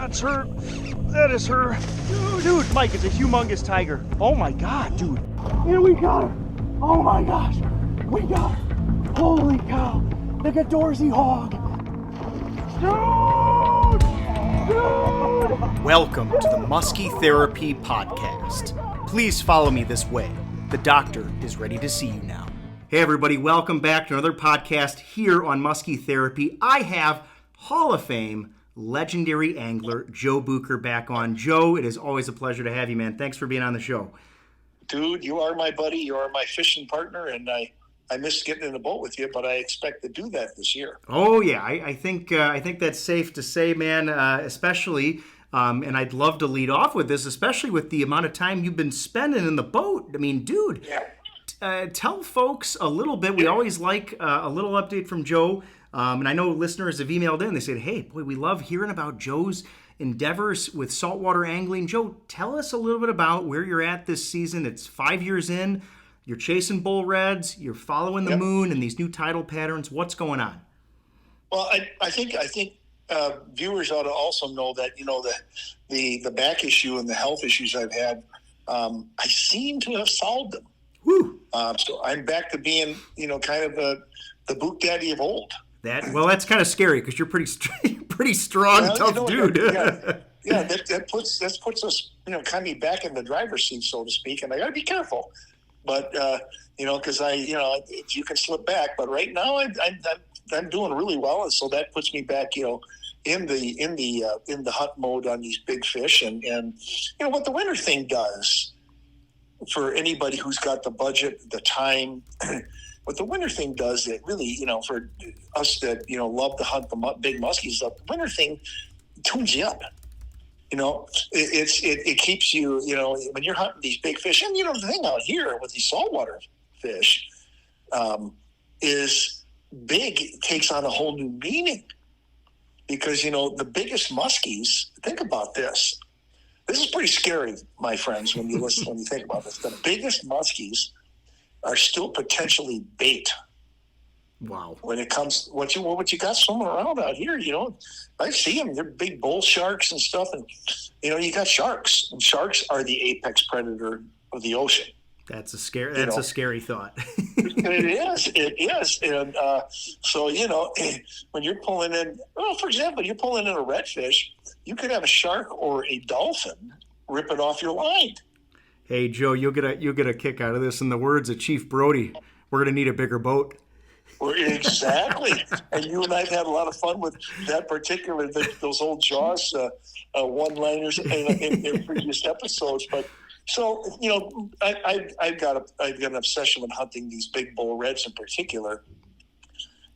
That's her. That is her. Dude, Mike, it's a humongous tiger. Oh my God, dude. Here we got her. Oh my gosh. We got her. Holy cow. Look at Dorsey Hog. Dude! Welcome to the Musky Therapy Podcast. Please follow me this way. The doctor is ready to see you now. Hey everybody, welcome back to another podcast here on Musky Therapy. I have Hall of Fame legendary angler Joe Bucher back on. Joe, it is always a pleasure to have you, man. Thanks for being on the show. Dude, you are my buddy. You are my fishing partner, and I missed getting in the boat with you, but I expect to do that this year. Oh yeah, I think that's safe to say, man. Especially, and I'd love to lead off with this, especially with the amount of time you've been spending in the boat. I mean, dude, tell folks a little bit. We always like a little update from Joe. And I know listeners have emailed in. They said, hey, boy, we love hearing about Joe's endeavors with saltwater angling. Joe, tell us a little bit about where you're at this season. It's 5 years in. You're chasing bull reds. You're following the moon and these new tidal patterns. What's going on? Well, I think viewers ought to also know that, you know, the back issue and the health issues I've had, I seem to have solved them. Woo. So I'm back to being, you know, kind of the boot daddy of old. That's kind of scary because you're pretty strong, tough dude. That puts us, you know, kind of back in the driver's seat, so to speak. And I got to be careful, but you know, because you can slip back. But right now, I'm doing really well, and so that puts me back, you know, in the hunt mode on these big fish. And you know what the winter thing does for anybody who's got the budget, the time. What the winter thing does, it really, you know, for us that, you know, love to hunt the big muskies, the winter thing tunes you up. You know, it keeps you, you know, when you're hunting these big fish. And, you know, the thing out here with these saltwater fish is big takes on a whole new meaning. Because, you know, the biggest muskies, think about this. This is pretty scary, my friends, when you think about this. The biggest muskies are still potentially bait. Wow. When it comes, what you got swimming around out here, you know, I see them. They're big bull sharks and stuff. And, you know, you got sharks. And sharks are the apex predator of the ocean. That's a scary thought. It is. And so, you know, when you're pulling in, well, for example, you're pulling in a redfish, you could have a shark or a dolphin rip it off your line. Hey, Joe, you'll get a kick out of this. In the words of Chief Brody, we're going to need a bigger boat. Exactly. And you and I have had a lot of fun with that particular, those old Jaws one-liners in previous episodes. But so, you know, I've got an obsession with hunting these big bull reds in particular.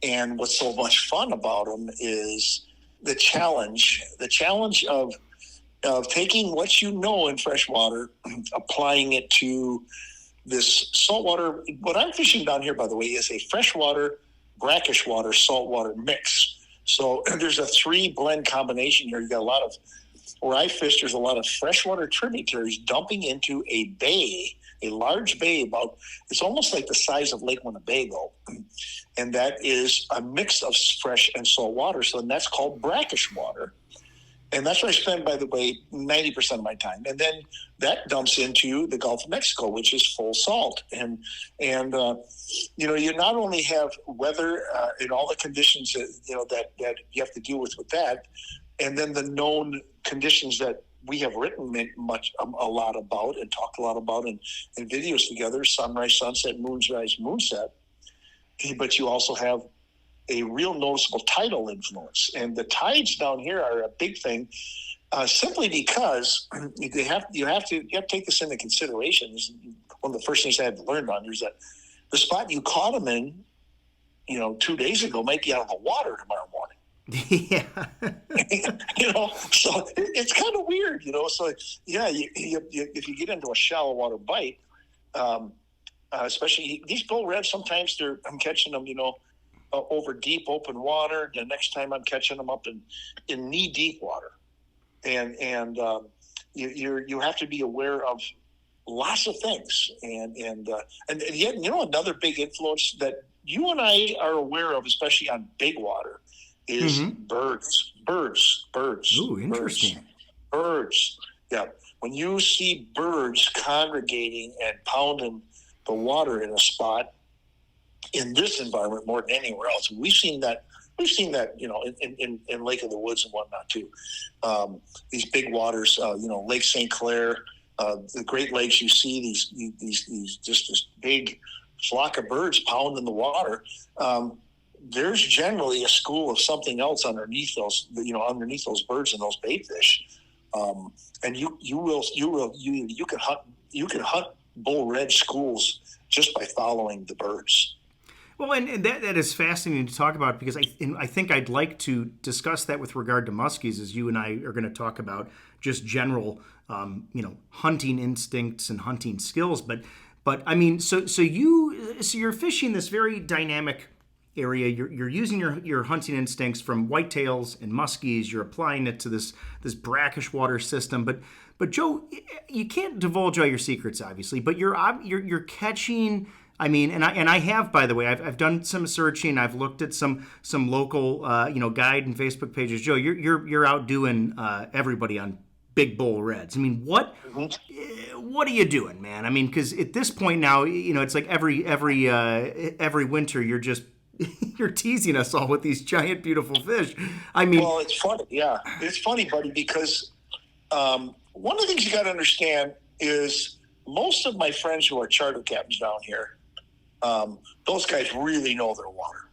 And what's so much fun about them is the challenge of taking what you know in freshwater, applying it to this saltwater. What I'm fishing down here, by the way, is a freshwater, brackish water, saltwater mix. So there's a 3-blend combination here. You got a lot of, where I fish, there's a lot of freshwater tributaries dumping into a bay, a large bay, it's almost like the size of Lake Winnebago. And that is a mix of fresh and salt water. So that's called brackish water. And that's where I spend, by the way, 90% of my time. And then that dumps into the Gulf of Mexico, which is full salt. And you know, you not only have weather and all the conditions that, you know, that you have to deal with that, and then the known conditions that we have written a lot about and talked a lot about in videos together, sunrise, sunset, moonrise, moonset. But you also have a real noticeable tidal influence. And the tides down here are a big thing, simply because you have to take this into consideration. This is one of the first things I had to learn on is that the spot you caught them in, you know, 2 days ago might be out of the water tomorrow morning. Yeah. You know, so it's kind of weird, you know. So yeah, if you get into a shallow water bite, especially these bull reds, sometimes I'm catching them, you know, over deep open water. The next time I'm catching them up in knee deep water, and you have to be aware of lots of things, and yet, you know, another big influence that you and I are aware of, especially on big water, is birds. Ooh, interesting. Birds. Yeah. When you see birds congregating and pounding the water in a spot in this environment more than anywhere else, we've seen that, in Lake of the Woods and whatnot too. These big waters, Lake St. Clair, the Great Lakes, you see these just this big flock of birds pounding the water. There's generally a school of something else underneath those birds and those bait fish. And you can hunt bull red schools just by following the birds. Well, and that is fascinating to talk about, because I think I'd like to discuss that with regard to muskies, as you and I are going to talk about just general, hunting instincts and hunting skills. But I mean, so you're fishing this very dynamic area. You're using your hunting instincts from whitetails and muskies. You're applying it to this brackish water system. But Joe, you can't divulge all your secrets, obviously. But you're catching. I mean, and I have, by the way, I've done some searching. I've looked at some local guide and Facebook pages. Joe, you're outdoing everybody on big bull reds. I mean, what are you doing, man? I mean, because at this point now, it's like every winter you're teasing us all with these giant, beautiful fish. I mean, well, it's funny, yeah, it's funny, buddy, because one of the things you got to understand is most of my friends who are charter captains down here, those guys really know their water,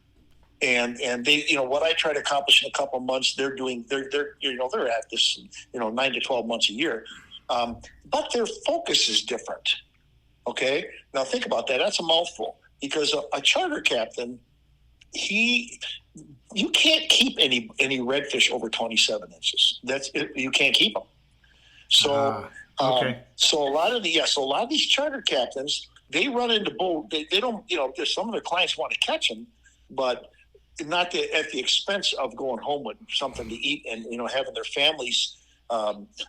and they, what I try to accomplish in a couple of months, they're at this, 9 to 12 months a year, but their focus is different. Okay, now think about that. That's a mouthful, because a charter captain, you can't keep any redfish over 27 inches. That's it. You can't keep them. So, okay. So a lot of these charter captains, they run into bull. They don't, some of their clients want to catch them, but not at the expense of going home with something to eat and, having their families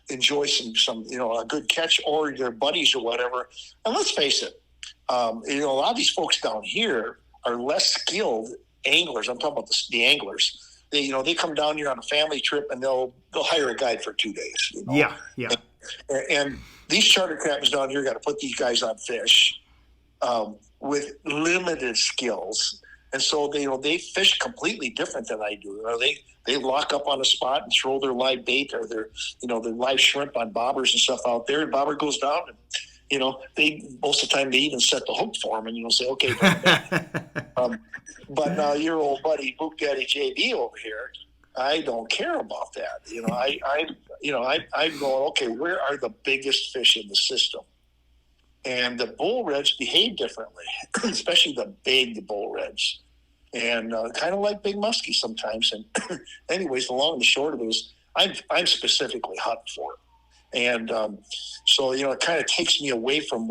enjoy some a good catch, or their buddies or whatever. And let's face it, a lot of these folks down here are less skilled anglers. I'm talking about the anglers. They come down here on a family trip and they'll hire a guide for 2 days. Yeah. And these charter captains down here got to put these guys on fish with limited skills, and so they fish completely different than I do. They lock up on a spot and throw their live bait or their live shrimp on bobbers and stuff out there, and bobber goes down, and they most of the time they even set the hook for them, and say, okay. But now your old buddy Book Daddy JB over here, I don't care about that. I'm going, okay, where are the biggest fish in the system? And the bull reds behave differently, especially the big bull reds, and kind of like big muskies sometimes. And anyways, the long and the short of it is, I'm specifically hunting for it. And so, it kind of takes me away from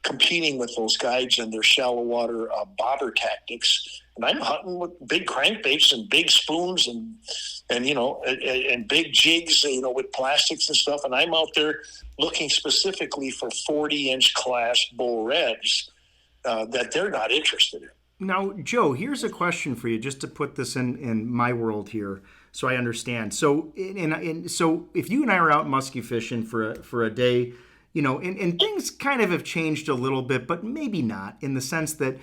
competing with those guides and their shallow water bobber tactics. And I'm hunting with big crankbaits and big spoons and big jigs, with plastics and stuff. And I'm out there looking specifically for 40-inch class bull reds that they're not interested in. Now, Joe, here's a question for you, just to put this in my world here, so I understand. So, so if you and I are out musky fishing for a day, and things kind of have changed a little bit, but maybe not, in the sense that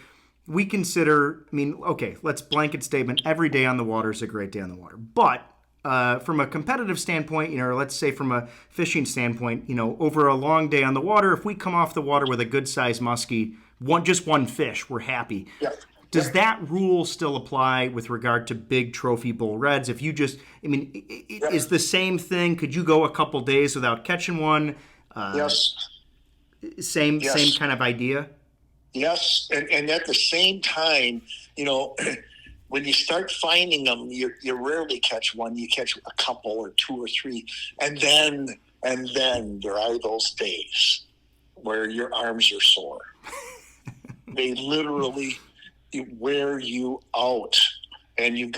we consider, okay, let's blanket statement, every day on the water is a great day on the water. But from a competitive standpoint, or let's say from a fishing standpoint, over a long day on the water, if we come off the water with a good-sized muskie, just one fish, we're happy. Yeah. Does that rule still apply with regard to big trophy bull reds? If you just, is the same thing? Could you go a couple days without catching one? Yes. Same kind of idea? Yes, and at the same time, when you start finding them, you rarely catch one. You catch a couple or two or three, and then there are those days where your arms are sore. They literally wear you out, and you've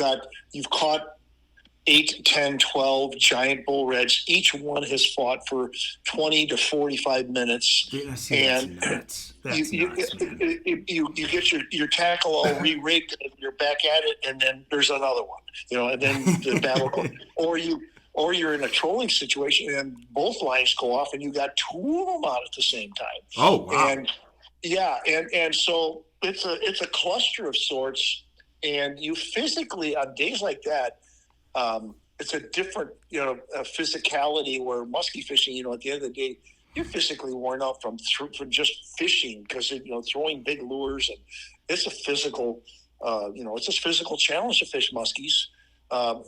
caught 8, 10, 12 giant bull reds. Each one has fought for 20 to 45 minutes. Yeah, see, And that's nuts. Man. You get your tackle all re-rigged and you're back at it, and then there's another one, and then the battle goes. Or you're in a trolling situation and both lines go off and you got 2 of them out at the same time. Oh, wow. And and so it's a cluster of sorts, and you physically on days like that, it's a different, a physicality where musky fishing, at the end of the day, you're physically worn out from just fishing because, throwing big lures, and it's a physical, it's a physical challenge to fish muskies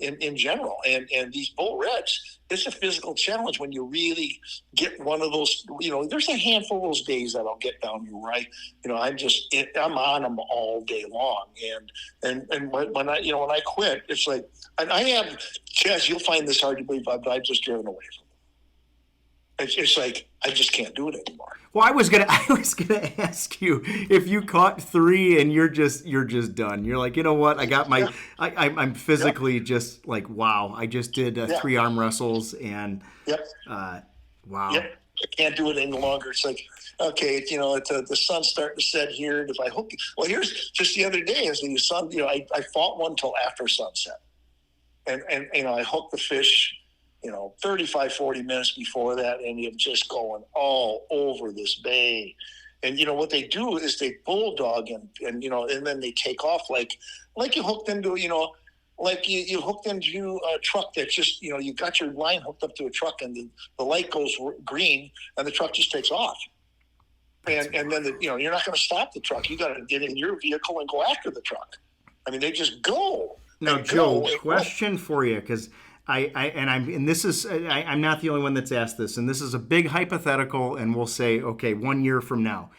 in general. And these bull reds, it's a physical challenge when you really get one of those, there's a handful of those days that I'll get down here, right? I'm on them all day long. And when I quit, it's like, and I have, Chaz, you'll find this hard to believe, but I've just driven away from it. It's like, I just can't do it anymore. Well, I was gonna ask you if you caught 3 and you're just done. You're like, you know what? I got my. I'm physically just like, wow. I just did 3 arm wrestles and. Wow. Yep. I can't do it any longer. It's like, okay, the sun's starting to set here, and if I hook. Well, here's just the other day as the sun. I fought one till after sunset, and I hooked the fish. 35, 40 minutes before that, and you're just going all over this bay. And, what they do is they bulldog and then they take off like you hooked into, like you hooked into a truck that's just, you got your line hooked up to a truck and the light goes green and the truck just takes off. And then, you're not going to stop the truck. You got to get in your vehicle and go after the truck. I mean, they just go. Now, Joe, question for you, because I'm not the only one that's asked this, and this is a big hypothetical, and we'll say, okay, 1 year from now,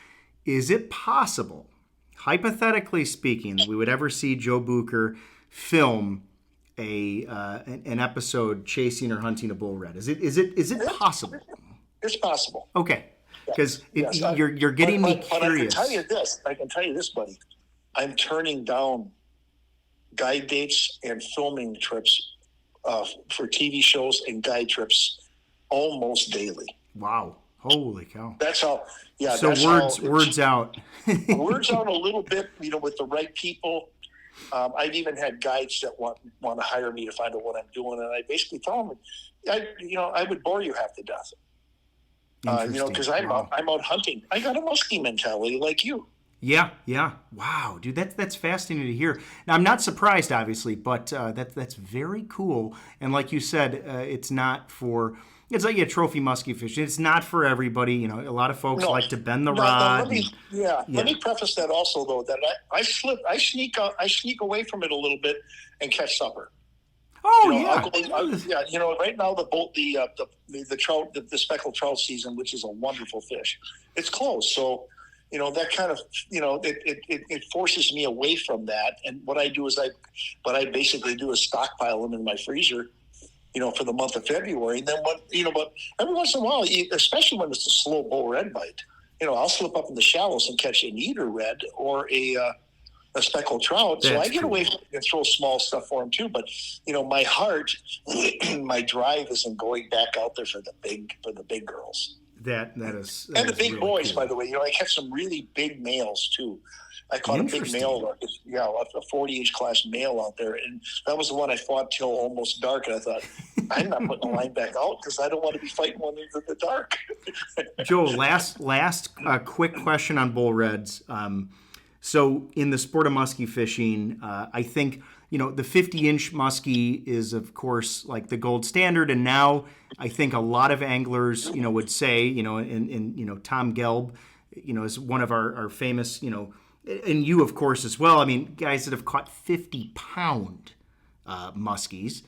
is it possible, hypothetically speaking, that we would ever see Joe Bucher film an episode chasing or hunting a bull red? Is it possible? It's possible. Okay, because you're getting me curious. But I can tell you this, buddy. I'm turning down guide dates and filming trips for TV shows and guide trips almost daily. Wow. Holy cow. That's how, So words out. Words out a little bit, with the right people. I've even had guides that want to hire me to find out what I'm doing. And I basically tell them, I would bore you half to death. Because I'm out hunting. I got a musky mentality like you. Yeah. Wow, dude, that's fascinating to hear. Now, I'm not surprised, obviously, but that's very cool. And like you said, it's like a trophy musky fishing. It's not for everybody. A lot of folks like to bend the rod. Let me preface that also, though, that I sneak away from it a little bit and catch supper. Oh, Right now the trout, the speckled trout season, which is a wonderful fish, it's closed. So. That kind of, it forces me away from that. And what I do is I basically do is stockpile them in my freezer, for the month of February. And then but every once in a while, especially when it's a slow bull red bite, I'll slip up in the shallows and catch an eater red or a speckled trout. So I get away and throw small stuff for them too. But, my heart, my drive isn't going back out there for the big girls. That is, and the big really boys, cool. By the way. I catch some really big males too. I caught a big male, a 40-inch class male out there, and that was the one I fought till almost dark. And I thought, I'm not putting the line back out because I don't want to be fighting one in the dark. Joe, last quick question on bull reds. So in the sport of musky fishing, I think the 50-inch muskie is, of course, like the gold standard, and now I think a lot of anglers, would say, and Tom Gelb, is one of our famous, and you, of course, as well. I mean, guys that have caught 50-pound muskies.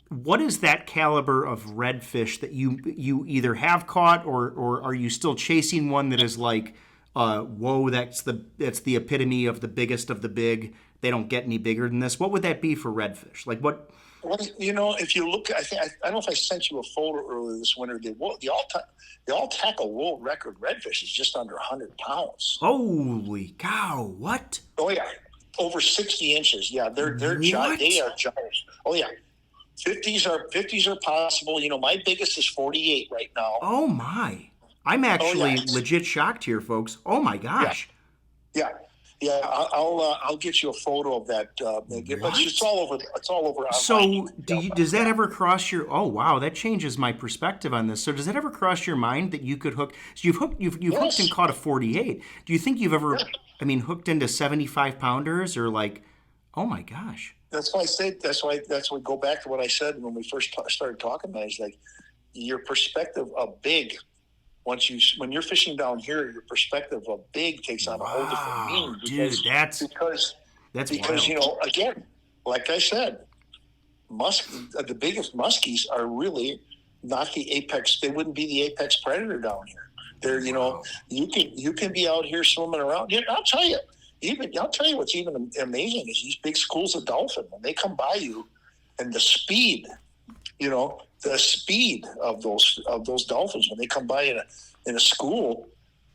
What is that caliber of redfish that you either have caught or are you still chasing one that is like, whoa, that's the epitome of the biggest of the big? They don't get any bigger than this. What would that be for redfish? Like what? Well, if you look, I don't know if I sent you a photo earlier this winter. The all tackle world record redfish is just under 100 pounds. Holy cow! What? Oh yeah, over 60 inches. Yeah, they're giant. They are giants. Oh yeah, 50s are possible. You know, my biggest is 48 right now. Oh my! I'm actually legit shocked here, folks. Oh my gosh! Yeah. I'll get you a photo of that. But it's all over. It's all over. So, does that ever cross your? Oh wow, that changes my perspective on this. So, does that ever cross your mind that you could hook? So you've hooked and caught a 48. Do you think you've ever? I mean, hooked into 75 pounders or like? Oh my gosh! That's why I say. That's why we go back to what I said when we first started talking about it. It's like your perspective of big. When you're fishing down here, your perspective of big takes on a whole different meaning. That's because wild. you know, again, like I said, the biggest muskies are really not the apex. They wouldn't be the apex predator down here. They're, you know, you can be out here swimming around. I'll tell you what's even amazing is these big schools of dolphin when they come by you, and the speed, you know. The speed of those dolphins when they come by in a school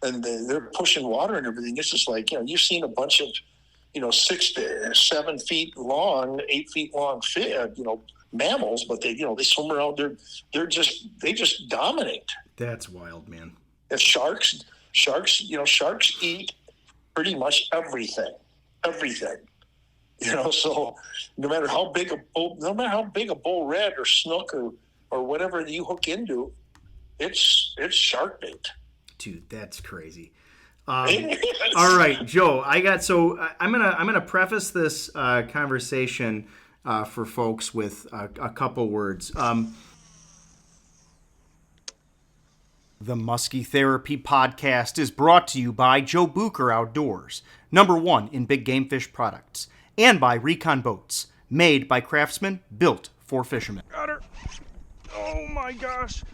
and they're pushing water and everything. It's just like, you know, you've seen a bunch of, you know, 6 to 7 feet long, 8 feet long, you know, mammals, but they swim around. They just dominate. That's wild, man. And sharks eat pretty much everything. You know, so no matter how big a bull red or snook or whatever you hook into, it's shark bait. Dude, that's crazy. All right, Joe, I'm gonna preface this conversation for folks with a couple words. The Musky Therapy podcast is brought to you by Joe Bucher Outdoors, #1 in big game fish products, and by Recon Boats, made by craftsmen, built for fishermen. Got her. Oh my gosh.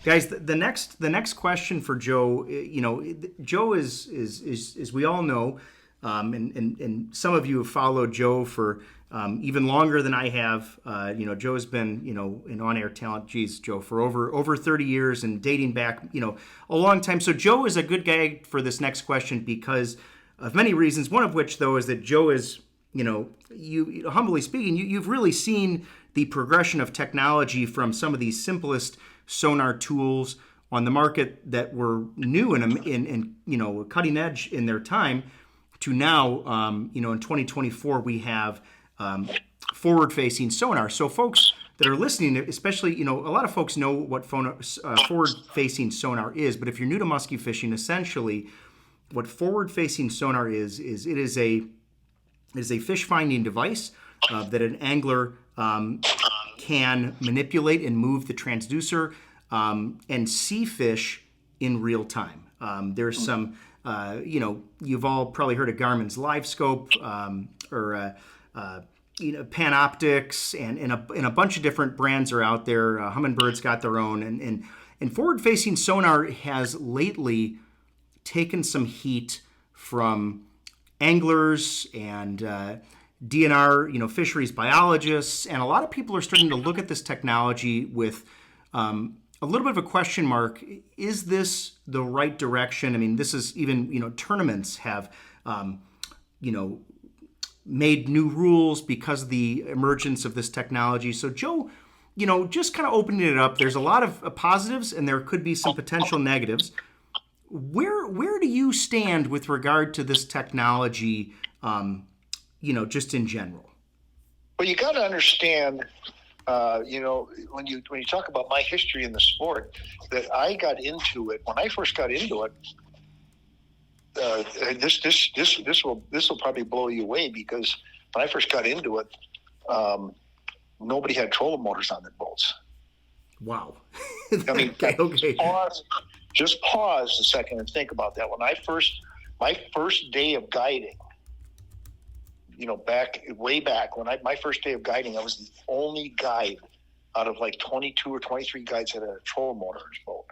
Guys, the next question for Joe, you know, Joe is as we all know, and some of you have followed Joe for even longer than I have. You know, Joe's been, you know, an on-air talent, Joe, for over 30 years and dating back, you know, a long time. So Joe is a good guy for this next question because of many reasons. One of which, though, is that Joe is, you know, you humbly speaking, you've really seen the progression of technology from some of these simplest sonar tools on the market that were new and you know, cutting edge in their time to now, you know, in 2024 we have forward-facing sonar. So folks that are listening, especially, you know, a lot of folks know what forward-facing sonar is, but if you're new to musky fishing, essentially what forward-facing sonar is it is a fish finding device that an angler can manipulate and move the transducer and see fish in real time. There's some, you know, you've all probably heard of Garmin's LiveScope or you know, Panoptics and a bunch of different brands are out there. Hummingbird's got their own, and forward-facing sonar has lately taken some heat from anglers and DNR, you know, fisheries biologists, and a lot of people are starting to look at this technology with a little bit of a question mark. Is this the right direction? I mean, this is even, you know, tournaments have, you know, made new rules because of the emergence of this technology. So Joe, you know, just kind of opening it up, there's a lot of positives and there could be some potential negatives. Where do you stand with regard to this technology, you know, just in general? Well, you got to understand, you know, when you talk about my history in the sport, that I got into it when I first got into it. This will probably blow you away because when I first got into it, nobody had trolling motors on their boats. Wow. I mean, okay. Just pause a second and think about that. When my first day of guiding, you know, way back when my first day of guiding, I was the only guide out of like 22 or 23 guides that had a trolling motor on his boat.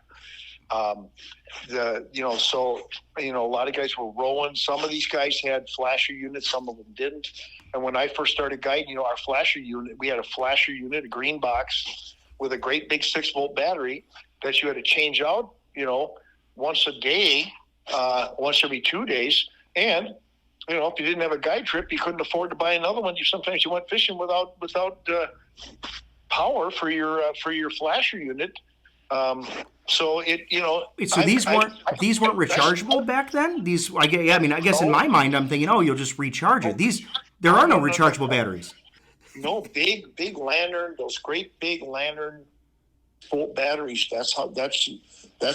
So, you know, a lot of guys were rowing. Some of these guys had flasher units, some of them didn't. And when I first started guiding, you know, our flasher unit, we had a flasher unit, a green box with a great big 6-volt battery that you had to change out, you know, once a day, once every 2 days. And, you know, if you didn't have a guide trip, you couldn't afford to buy another one. Sometimes you went fishing without power for your flasher unit. So it, So these weren't rechargeable back then. These, I guess in my mind, I'm thinking, oh, you'll just recharge it. There are no rechargeable batteries. No, big lantern. Those great big lantern full batteries. That's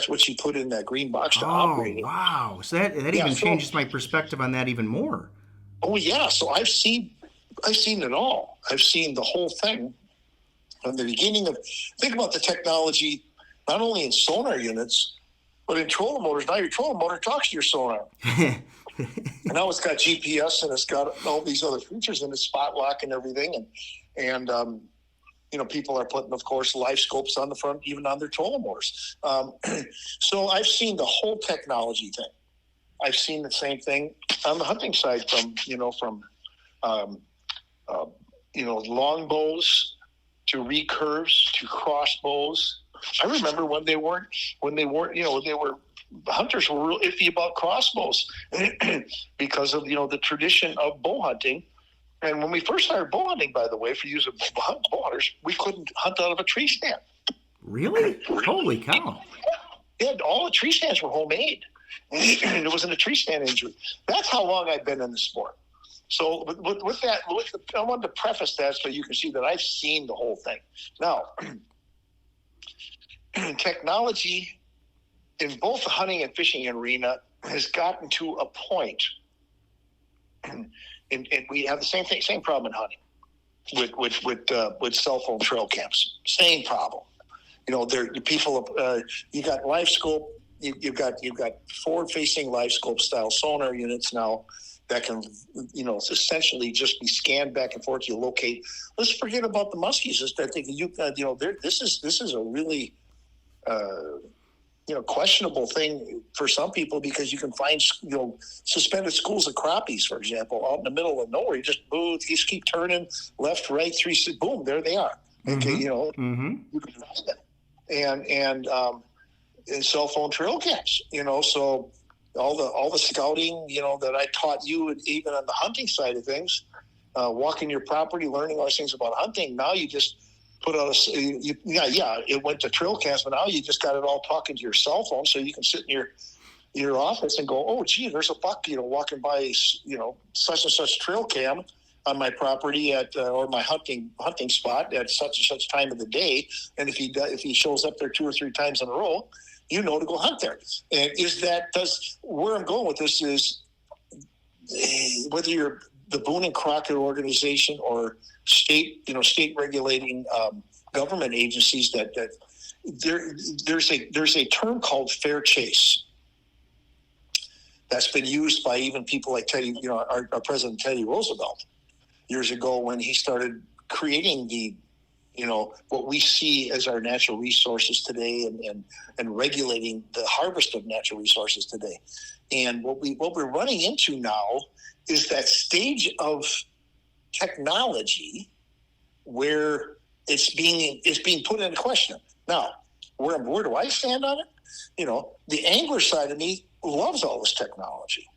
what you put in that green box to operate it. Wow! So that even changes my perspective on that even more. Oh yeah. So I've seen it all. I've seen the whole thing from the beginning of. Think about the technology. Not only in sonar units, but in trolling motors. Now your trolling motor talks to your sonar. And now it's got GPS and it's got all these other features and it's spot lock and everything. And people are putting, of course, live scopes on the front, even on their trolling motors. So I've seen the whole technology thing. I've seen the same thing on the hunting side from longbows to recurves to crossbows. I remember when they weren't, hunters were real iffy about crossbows because of, the tradition of bow hunting. And when we first started bow hunting, by the way, for use of bow hunters, we couldn't hunt out of a tree stand. Really? Holy cow. Yeah, all the tree stands were homemade. And it wasn't a tree stand injury. That's how long I've been in the sport. So with that, I wanted to preface that so you can see that I've seen the whole thing. Now, technology in both the hunting and fishing arena has gotten to a point, and we have the same problem in hunting with cell phone trail cams. Same problem. You got live scope. You've got forward facing live scope style sonar units now that can essentially just be scanned back and forth. You locate. Let's forget about the muskies. This is a really questionable thing for some people because you can find suspended schools of crappies, for example, out in the middle of nowhere. You just keep turning left, right, boom, there they are. Okay, you can find them, and cell phone trail cams. So all the scouting that I taught you, even on the hunting side of things, walking your property, learning all these things about hunting. Now you just put out it went to trail cams, but now you just got it all talking to your cell phone, so you can sit in your office and go, oh, gee, there's a buck, walking by, such and such trail cam on my property at or my hunting spot at such and such time of the day, and if he shows up there 2 or 3 times in a row, to go hunt there. And where I'm going with this is whether you're the Boone and Crockett organization or state regulating government agencies, that there's a term called fair chase that's been used by even people like Teddy, our President Teddy Roosevelt years ago when he started creating the what we see as our natural resources today and regulating the harvest of natural resources today. And what we're running into now is that stage of technology where it's being put into question. Now, where do I stand on it? The angler side of me loves all this technology.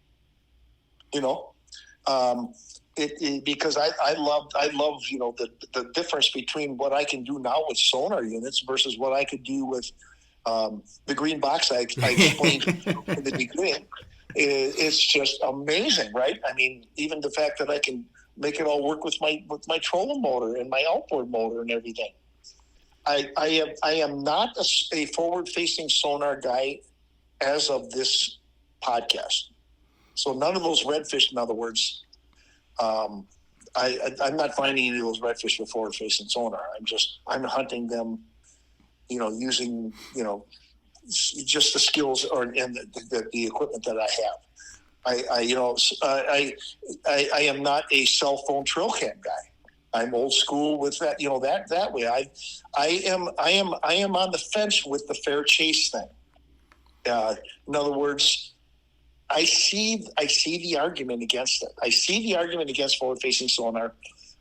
Because I love the difference between what I can do now with sonar units versus what I could do with the green box I explained in the beginning. It's just amazing, right? I mean, even the fact that I can make it all work with my trolling motor and my outboard motor and everything. I am not a forward-facing sonar guy as of this podcast. So none of those redfish, in other words, I'm not finding any of those redfish with forward-facing sonar. I'm hunting them, using just the skills and the equipment that I have. I am not a cell phone trail cam guy. I'm old school with that. That way. I am on the fence with the fair chase thing. In other words, I see the argument against it. I see the argument against forward-facing sonar.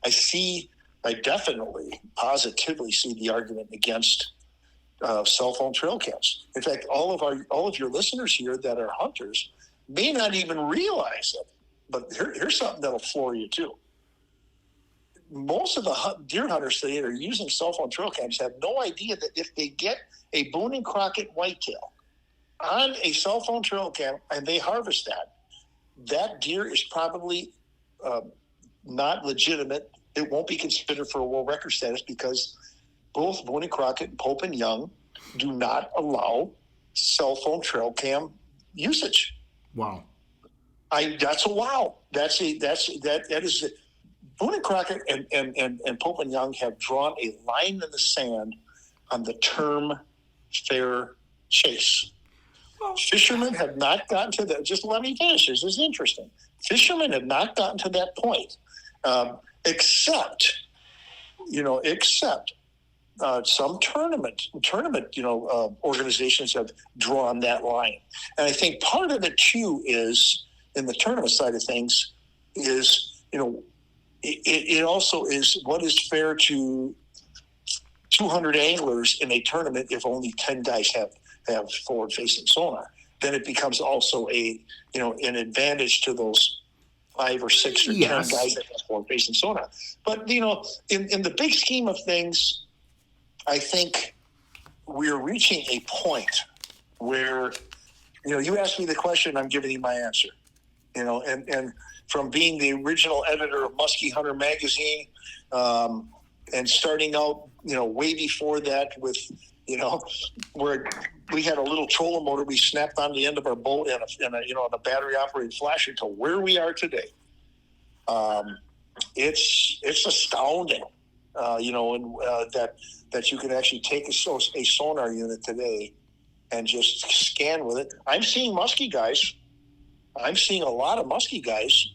I definitely, positively see the argument against cell phone trail cams. In fact, all of your listeners here that are hunters may not even realize it. But here's something that'll floor you too. most of the deer hunters today that are using cell phone trail cams have no idea that if they get a Boone and Crockett whitetail on a cell phone trail cam and they harvest that deer is probably not legitimate. It won't be considered for a world record status because both Boone and Crockett and Pope and Young do not allow cell phone trail cam usage. Wow. That's a wow. That is Boone and Crockett and Pope and Young have drawn a line in the sand on the term fair chase. Fishermen have not gotten to that. Just let me finish. This is interesting. Fishermen have not gotten to that point, except some tournament, organizations have drawn that line. And I think part of it too is in the tournament side of things is, it also is what is fair to 200 anglers in a tournament if only 10 guys have forward-facing sonar. Then it becomes also an advantage to those 5 or 6 or 10 guys that have forward-facing sonar. But, in the big scheme of things, I think we're reaching a point where, you asked me the question, I'm giving you my answer. And from being the original editor of Musky Hunter magazine, and starting out, way before that with, where we had a little trolling motor we snapped on the end of our boat and a battery operated flasher to where we are today. It's astounding, that you can actually take a sonar unit today and just scan with it. I'm seeing a lot of musky guys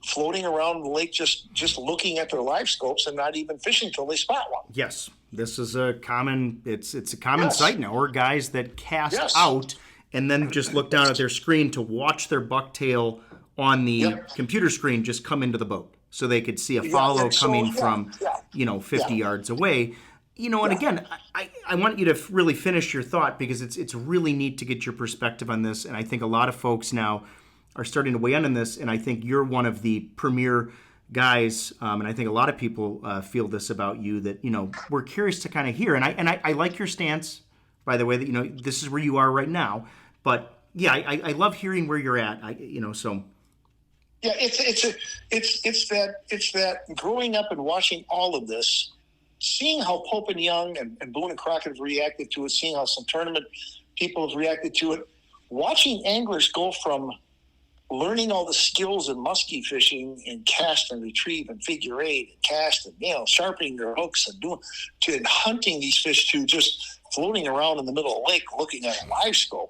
floating around the lake just looking at their live scopes and not even fishing till they spot one. Yes, this is a common sight now, or guys that cast out and then just look down at their screen to watch their bucktail on the computer screen just come into the boat so they could see a follow coming from 50 yards away. And again, I want you to really finish your thought because it's really neat to get your perspective on this, and I think a lot of folks now are starting to weigh in on this, and I think you're one of the premier guys, and I think a lot of people feel this about you, that we're curious to kind of hear, and I like your stance, by the way, that this is where you are right now, but I love hearing where you're at. So yeah, it's that growing up and watching all of this, seeing how Pope and Young and Boone and Crockett have reacted to it, seeing how some tournament people have reacted to it, watching anglers go from learning all the skills in musky fishing and cast and retrieve and figure eight and cast and sharpening their hooks and hunting these fish to just floating around in the middle of the lake looking at a live scope.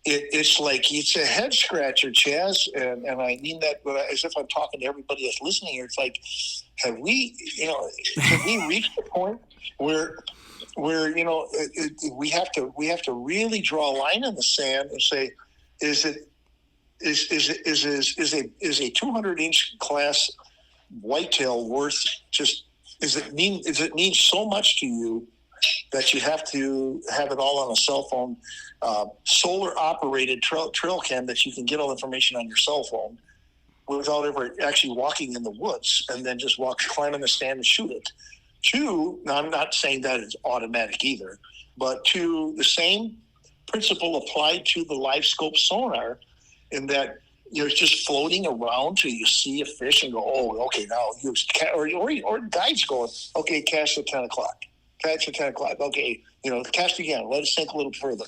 It's a head scratcher, Chaz, and I mean that as if I'm talking to everybody that's listening here. It's like, have we reached the point where we have to really draw a line in the sand and say, is a 200-inch class whitetail worth does it mean so much to you that you have to have it all on a cell phone, solar operated trail cam that you can get all the information on your cell phone without ever actually walking in the woods and then just climb in the stand and shoot it? Now I'm not saying that it's automatic either, but to the same principle applied to the live scope sonar, in that you're just floating around till you see a fish and go, oh, okay, now or guides going, okay, cast at 10 o'clock. Catch at 10 o'clock. Okay, cast again. Let it sink a little further.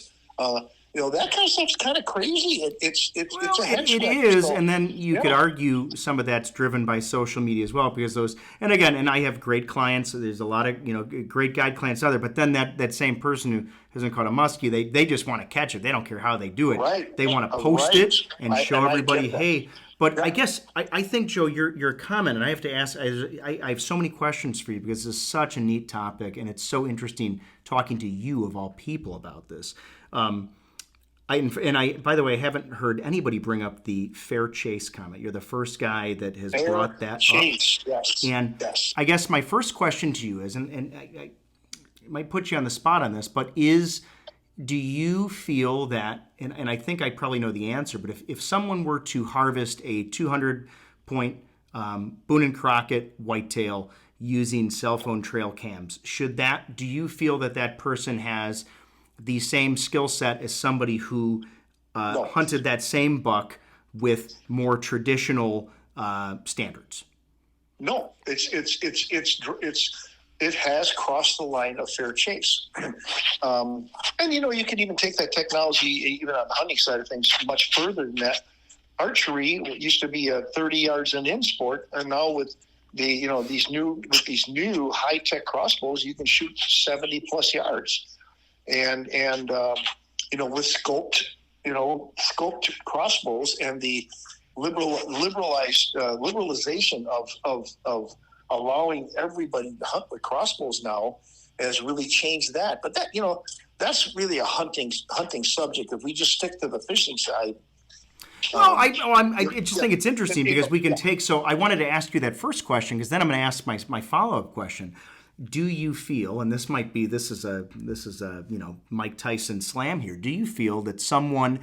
That kind of stuff's kind of crazy. It's a head scratcher. It is, and then you could argue some of that's driven by social media as well, because those. And again, I have great clients. There's a lot of great guide clients out there. But then that same person who hasn't caught a muskie, they just want to catch it. They don't care how they do it. Right. They want to post it and show everybody, hey. But I guess I think, Joe, your comment, and I have to ask, I have so many questions for you because this is such a neat topic, and it's so interesting talking to you of all people about this. By the way, I haven't heard anybody bring up the fair chase comment. You're the first guy that has brought that chase, up. Yes. And I guess my first question to you is, and I might put you on the spot on this, but do you feel that, and I think I probably know the answer, but if someone were to harvest a 200-point Boone and Crockett whitetail using cell phone trail cams. Do you feel that person has the same skill set as somebody who No. hunted that same buck with more traditional standards? No, it has crossed the line of fair chase. And, you can even take that technology, even on the hunting side of things, much further than that. Archery used to be a 30 yards and in sport, and now with these new high tech crossbows, you can shoot 70 plus yards, and with scoped crossbows and the liberalization of allowing everybody to hunt with crossbows now has really changed that. But that's really a hunting subject. If we just stick to the fishing side. Well, I just think it's interesting because we can take. So I wanted to ask you that first question because then I'm going to ask my follow-up question. Do you feel, and this is a Mike Tyson slam here. Do you feel that someone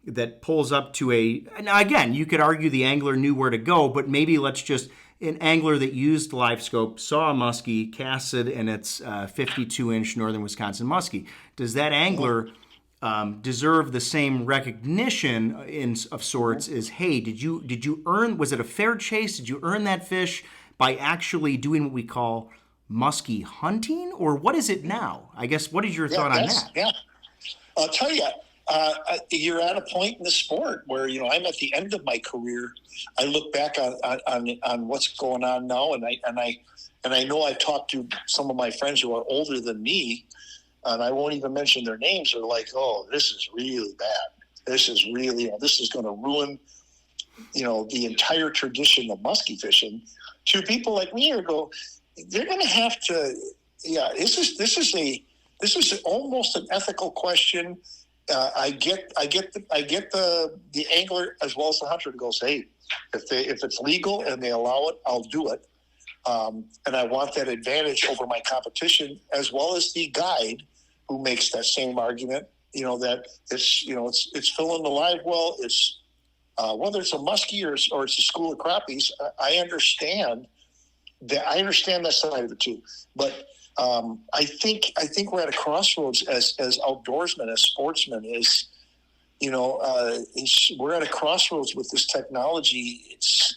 that pulls up to now again, you could argue the angler knew where to go, but maybe an angler that used live scope, saw a muskie, casted, and it's 52-inch northern Wisconsin muskie. Does that angler deserve the same recognition of sorts as, hey, did you earn, was it a fair chase? Did you earn that fish by actually doing what we call muskie hunting? Or what is it now? I guess, what is your thought on that? Yeah, I'll tell you, you're at a point in the sport where, I'm at the end of my career. I look back on what's going on now, and I know I've talked to some of my friends who are older than me, and I won't even mention their names. They're like, "Oh, this is really bad. This is really, this is going to ruin, the entire tradition of muskie fishing." To people like me, they're going to have to. Yeah, this is almost an ethical question. I get the angler as well as the hunter goes, hey, if it's legal and they allow it, I'll do it. And I want that advantage over my competition, as well as the guide who makes that same argument. That it's filling the live well. It's whether it's a muskie or it's a school of crappies. I understand that. I understand that side of it too. But I think we're at a crossroads as outdoorsmen, as sportsmen. We're at a crossroads with this technology. It's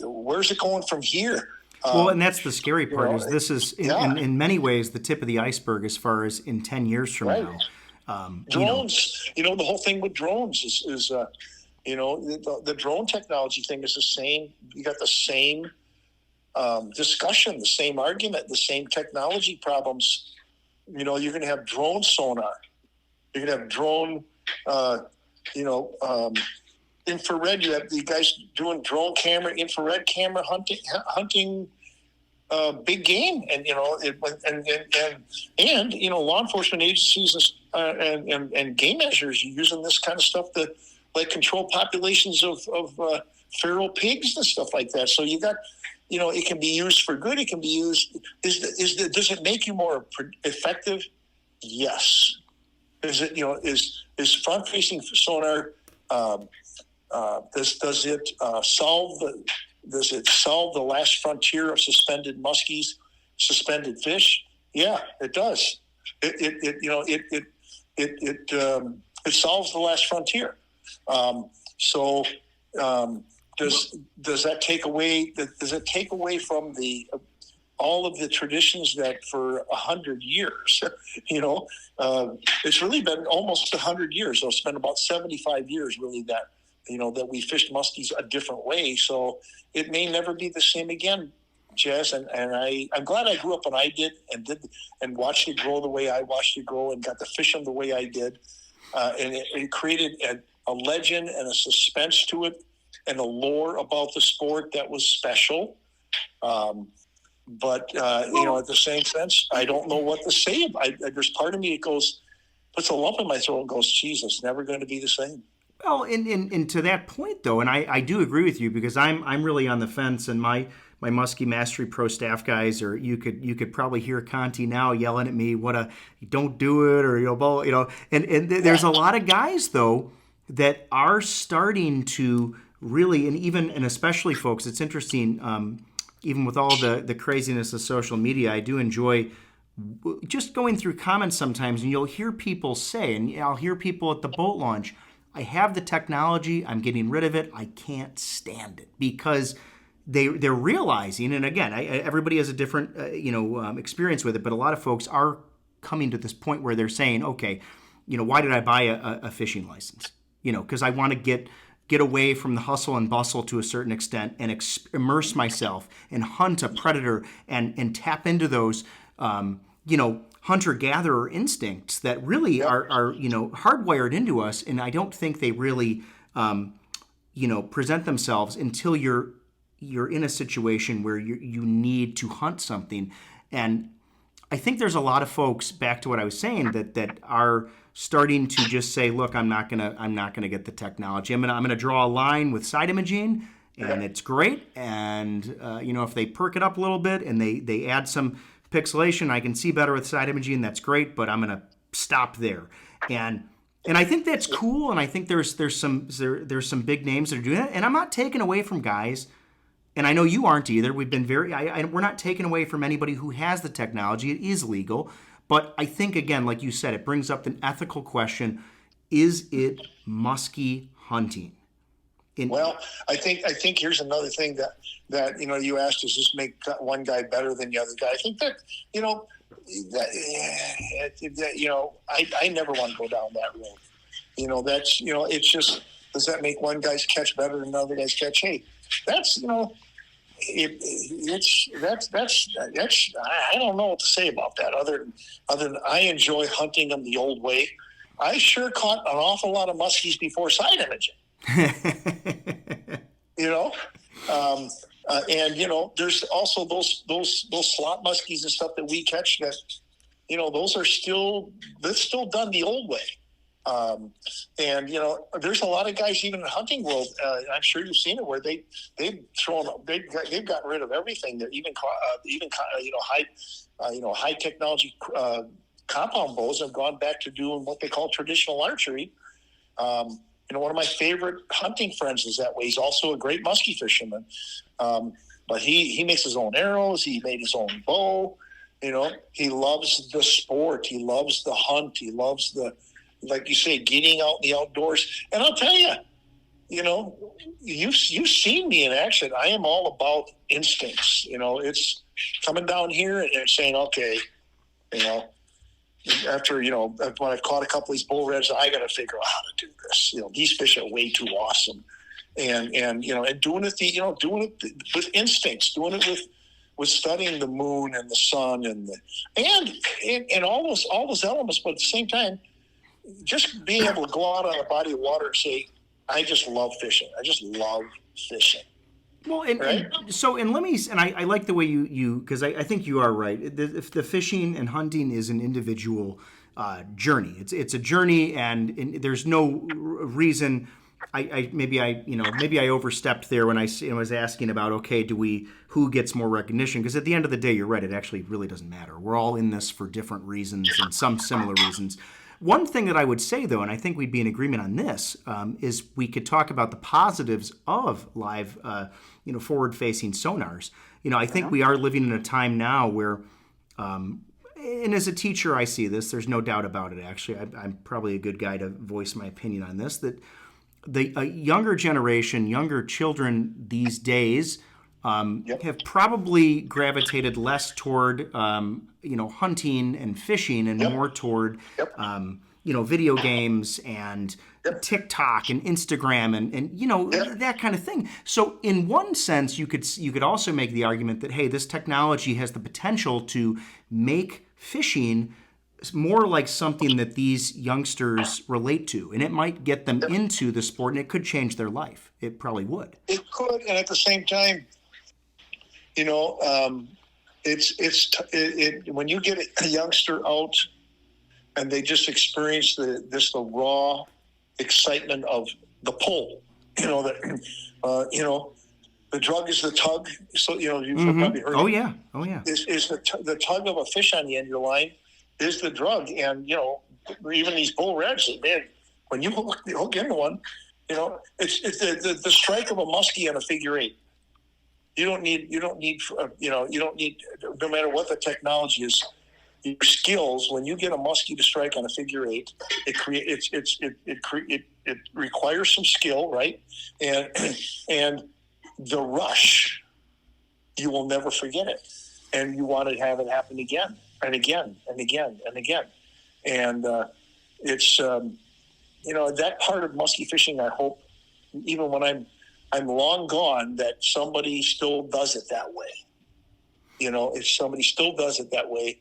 where's it going from here? Well, and that's the scary part. Is this is in many ways the tip of the iceberg as far as in 10 years from now. Drones. The whole thing with drones is the drone technology thing is the same. You got the same discussion, the same argument, the same technology problems. You're going to have drone sonar. You're going to have drone, infrared. You have the guys doing drone camera, infrared camera hunting big game, and law enforcement agencies and game measures using this kind of stuff to control populations of feral pigs and stuff like that. So you got. It can be used for good. It can be used. Does it make you more effective? Yes. Is it is front facing sonar? Does it solve the last frontier of suspended muskies, suspended fish? Yeah, it does. It solves the last frontier. Does that take away? Does it take away from all of the traditions that for 100 years? It's really been almost 100 years. So it's been about 75 years, really, that that we fished muskies a different way. So it may never be the same again, Jess. And I'm glad I grew up when I did and watched it grow the way I watched it grow and got to fish them the way I did, and it created a legend and a suspense to it. And a lore about the sport that was special. But at the same sense, I don't know what to say. There's part of me that puts a lump in my throat and goes, Jesus, never going to be the same. Well, and to that point, though, and I do agree with you because I'm really on the fence, and my Muskie Mastery Pro staff guys, or you could probably hear Conti now yelling at me, don't do it, or and there's a lot of guys, though, that are starting to really, and especially folks, it's interesting, even with all the craziness of social media, I do enjoy just going through comments sometimes, and you'll hear people say, and I'll hear people at the boat launch, I have the technology, I'm getting rid of it, I can't stand it, because they're realizing, and again, everybody has a different experience with it, but a lot of folks are coming to this point where they're saying, okay, why did I buy a fishing license? Because I want to get away from the hustle and bustle to a certain extent and immerse myself and hunt a predator and tap into those, hunter-gatherer instincts that really are hardwired into us. And I don't think they really, present themselves until you're in a situation where you need to hunt something. And I think there's a lot of folks, back to what I was saying, that are starting to just say, look, I'm not gonna get the technology. I'm gonna draw a line with side imaging, and it's great. And if they perk it up a little bit and they add some pixelation, I can see better with side imaging. That's great, but I'm gonna stop there. And I think that's cool. And I think there's some big names that are doing that. And I'm not taking away from guys. And I know you aren't either. We've been we're not taking away from anybody who has the technology. It is legal. But I think, again, like you said, it brings up an ethical question. Is it musky hunting? Well, I think here's another thing that you asked, does this make one guy better than the other guy? I think that, I never want to go down that road. That's, it's just, does that make one guy's catch better than another guy's catch? Hey, that's, that's I don't know what to say about that other than I enjoy hunting them the old way. I sure caught an awful lot of muskies before side imaging. There's also those slot muskies and stuff that we catch that, that's still done the old way. There's a lot of guys even in the hunting world. I'm sure you've seen it where they've gotten rid of everything. They're even high technology compound bows have gone back to doing what they call traditional archery. One of my favorite hunting friends is that way. He's also a great musky fisherman. But he makes his own arrows. He made his own bow. He loves the sport. He loves the hunt. He loves like you say, getting out in the outdoors. And I'll tell you, you've seen me in action. I am all about instincts. It's coming down here and saying, okay, after, when I've caught a couple of these bull reds, I got to figure out how to do this. These fish are way too awesome. And doing it with instincts, doing it with studying the moon and the sun and all those elements, but at the same time, just being able to go out on a body of water and say, I just love fishing. I just love fishing. Well, I like the way you because I think you are right. The fishing and hunting is an individual journey. It's a journey, and there's no reason. Maybe I overstepped there when I was asking about, who gets more recognition? Because at the end of the day, you're right. It actually really doesn't matter. We're all in this for different reasons and some similar reasons. One thing that I would say, though, and I think we'd be in agreement on this, is we could talk about the positives of live, forward-facing sonars. I think we are living in a time now where, and as a teacher, I see this. There's no doubt about it, actually. I'm probably a good guy to voice my opinion on this, that the younger generation, younger children these days have probably gravitated less toward, hunting and fishing and more toward, video games and TikTok and Instagram and that kind of thing. So in one sense, you could also make the argument that, hey, this technology has the potential to make fishing more like something that these youngsters relate to, and it might get them into the sport, and it could change their life. It probably would. It could, and at the same time, when you get a youngster out and they just experience the raw excitement of the pull, the drug is the tug. So you've probably heard. Oh yeah. Is the tug of a fish on the end of your line is the drug, and even these bull reds, man, when you hook into one, You know, it's the strike of a muskie on a figure eight. You don't need, no matter what the technology is, your skills, when you get a muskie to strike on a figure eight, it requires some skill, right? And the rush, you will never forget it. And you want to have it happen again and again and again and again. And it's, that part of muskie fishing, I hope, even when I'm long gone, that somebody still does it that way. If somebody still does it that way,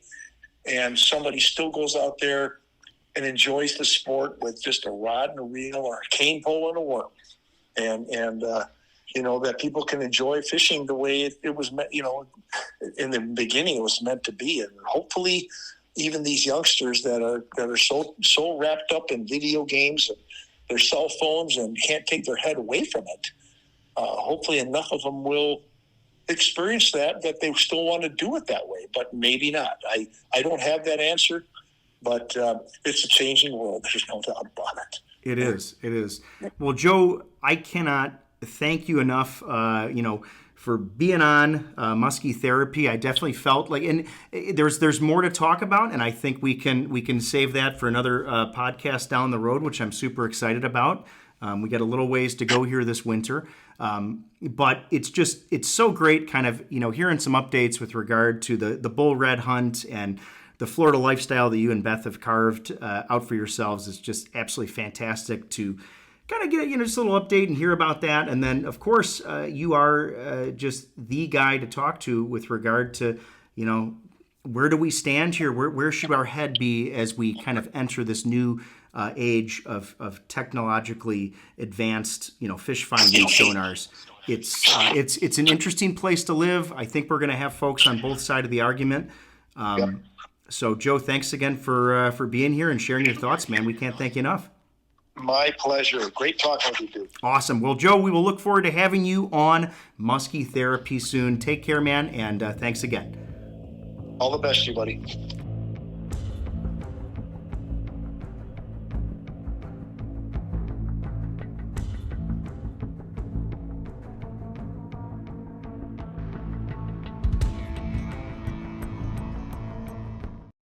and somebody still goes out there and enjoys the sport with just a rod and a reel or a cane pole and a worm, and that people can enjoy fishing the way it was meant, in the beginning it was meant to be. And hopefully even these youngsters that are so wrapped up in video games and their cell phones and can't take their head away from it, hopefully enough of them will experience that they still want to do it that way, but maybe not. I don't have that answer, but it's a changing world. There's no doubt about it. It is. Well, Joe, I cannot thank you enough, for being on Musky Therapy. I definitely felt like, and there's more to talk about, and I think we can save that for another podcast down the road, which I'm super excited about. We got a little ways to go here this winter, but it's so great, kind of hearing some updates with regard to the bull red hunt and the Florida lifestyle that you and Beth have carved out for yourselves. Is just absolutely fantastic to kind of get just a little update and hear about that. And then, of course, you are just the guy to talk to with regard to, where do we stand here? Where should our head be as we kind of enter this new age of technologically advanced, fish finding sonars? It's an interesting place to live. I think we're going to have folks on both sides of the argument. So, Joe, thanks again for being here and sharing your thoughts, man. We can't thank you enough. My pleasure. Great talking with you, dude. Awesome. Well, Joe, we will look forward to having you on Musky Therapy soon. Take care, man, and thanks again. All the best to you, buddy.